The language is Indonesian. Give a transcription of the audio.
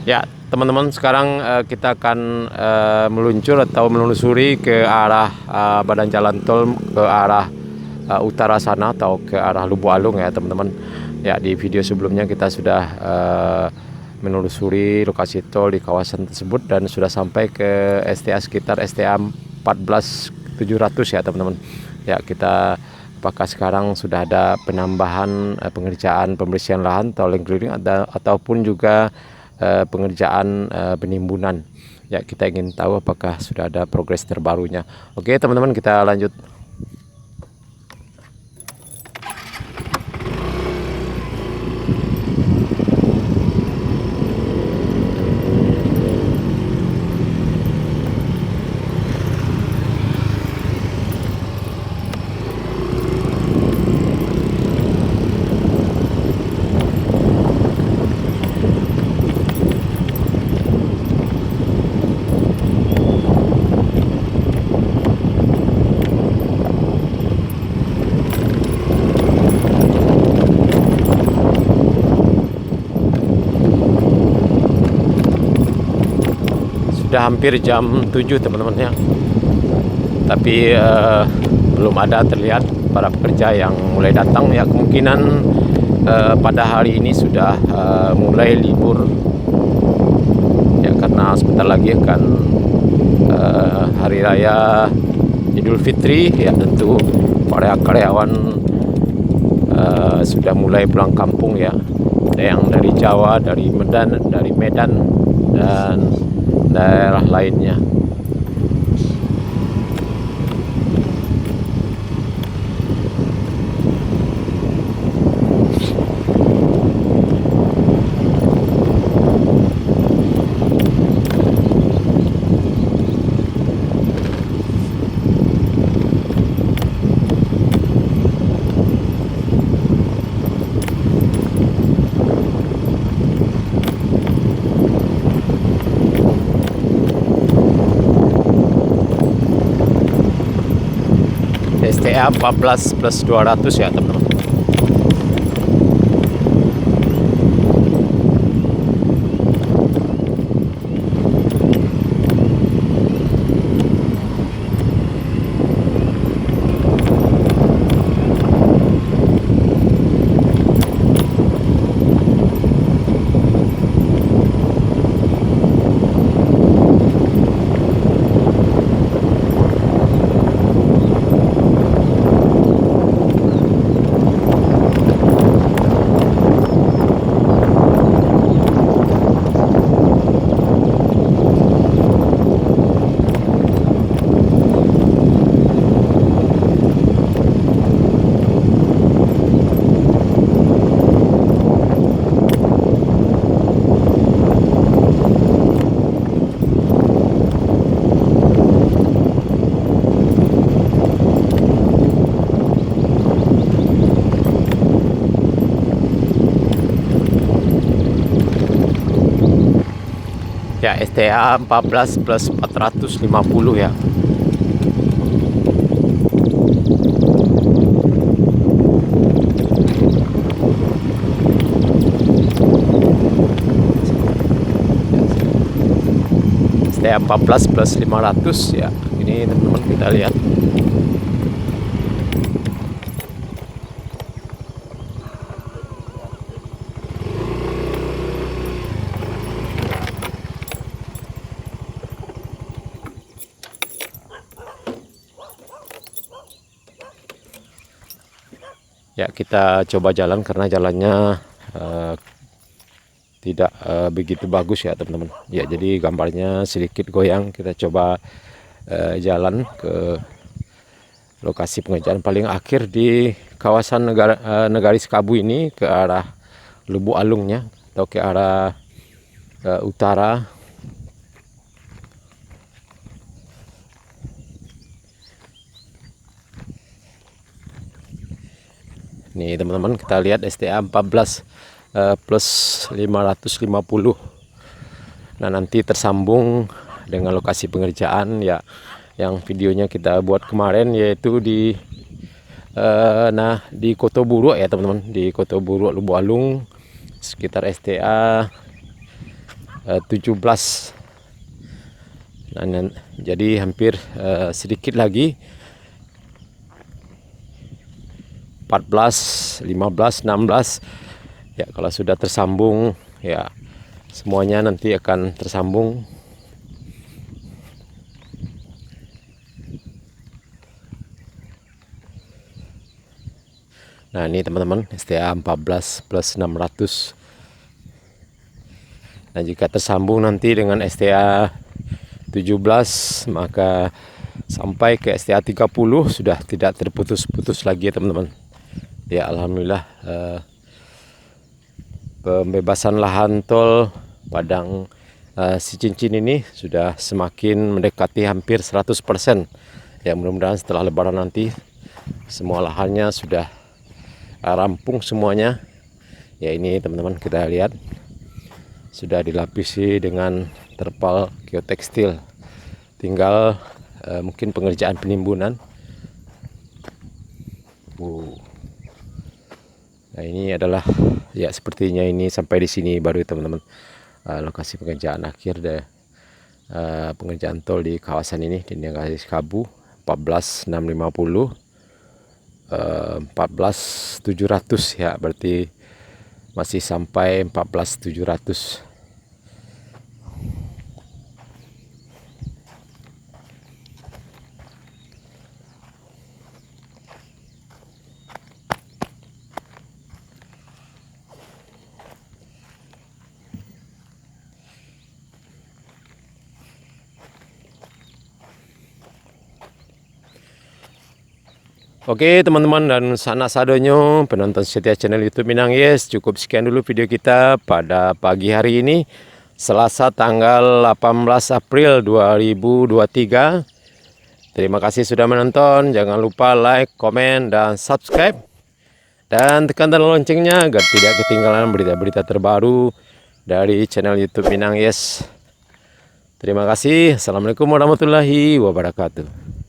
Ya, teman-teman, sekarang kita akan meluncur atau menelusuri ke arah badan jalan tol ke arah utara sana atau ke arah Lubuk Alung ya, teman-teman. Ya, di video sebelumnya kita sudah menelusuri lokasi tol di kawasan tersebut dan sudah sampai ke STA sekitar STA 14700 ya, teman-teman. Ya, kita apakah sekarang sudah ada penambahan pengerjaan pembersihan lahan tol keliling ataupun juga pengerjaan penimbunan. Ya, kita ingin tahu apakah sudah ada progres terbarunya. Oke, teman-teman, kita lanjut. Sudah hampir jam 7, teman-teman ya. Tapi belum ada terlihat para pekerja yang mulai datang ya. Kemungkinan pada hari ini sudah mulai libur ya, karena sebentar lagi akan hari raya Idul Fitri ya. Tentu para karyawan sudah mulai pulang kampung ya. Ada yang dari Jawa, dari Medan, dan daerah lainnya. STA 14+200 ya, teman-teman. Ya, STA 14+450 ya. STA 14+500 ya. Ini teman-teman kita lihat. Ya, kita coba jalan karena jalannya tidak begitu bagus ya, teman-teman. Ya, jadi gambarnya sedikit goyang. Kita coba jalan ke lokasi pengerjaan paling akhir di kawasan Negaris Kabu ini ke arah Lubuk Alungnya atau ke arah utara. Nih, teman-teman, kita lihat STA 14+550. Nah, nanti tersambung dengan lokasi pengerjaan ya, yang videonya kita buat kemarin, yaitu di di Kotoburu ya, teman-teman, di Kotoburu Lubuk Alung sekitar STA 17. Jadi hampir sedikit lagi 14, 15, 16 ya, kalau sudah tersambung ya semuanya nanti akan tersambung. Nah ini teman-teman, STA 14 plus 600. Nah jika tersambung nanti dengan STA 17, maka sampai ke STA 30 sudah tidak terputus-putus lagi ya teman-teman. Ya alhamdulillah, pembebasan lahan tol Padang Sicincin ini sudah semakin mendekati hampir 100%. Ya mudah-mudahan setelah lebaran nanti semua lahannya sudah rampung semuanya. Ya ini teman-teman, kita lihat sudah dilapisi dengan terpal geotekstil. Tinggal mungkin pengerjaan penimbunan. Nah ini adalah ya sepertinya ini sampai di sini baru teman-teman lokasi pengerjaan akhir dari pengerjaan tol di kawasan ini di Negari Kabu 14650. 14.700 ya, berarti masih sampai 14.700. Oke teman-teman dan sanak sadonyo penonton setia channel YouTube Minang Yes, cukup sekian dulu video kita pada pagi hari ini, Selasa tanggal 18 April 2023. Terima kasih sudah menonton. Jangan lupa like, komen, dan subscribe, dan tekan tanda loncengnya agar tidak ketinggalan berita-berita terbaru dari channel YouTube Minang Yes. Terima kasih. Assalamualaikum warahmatullahi wabarakatuh.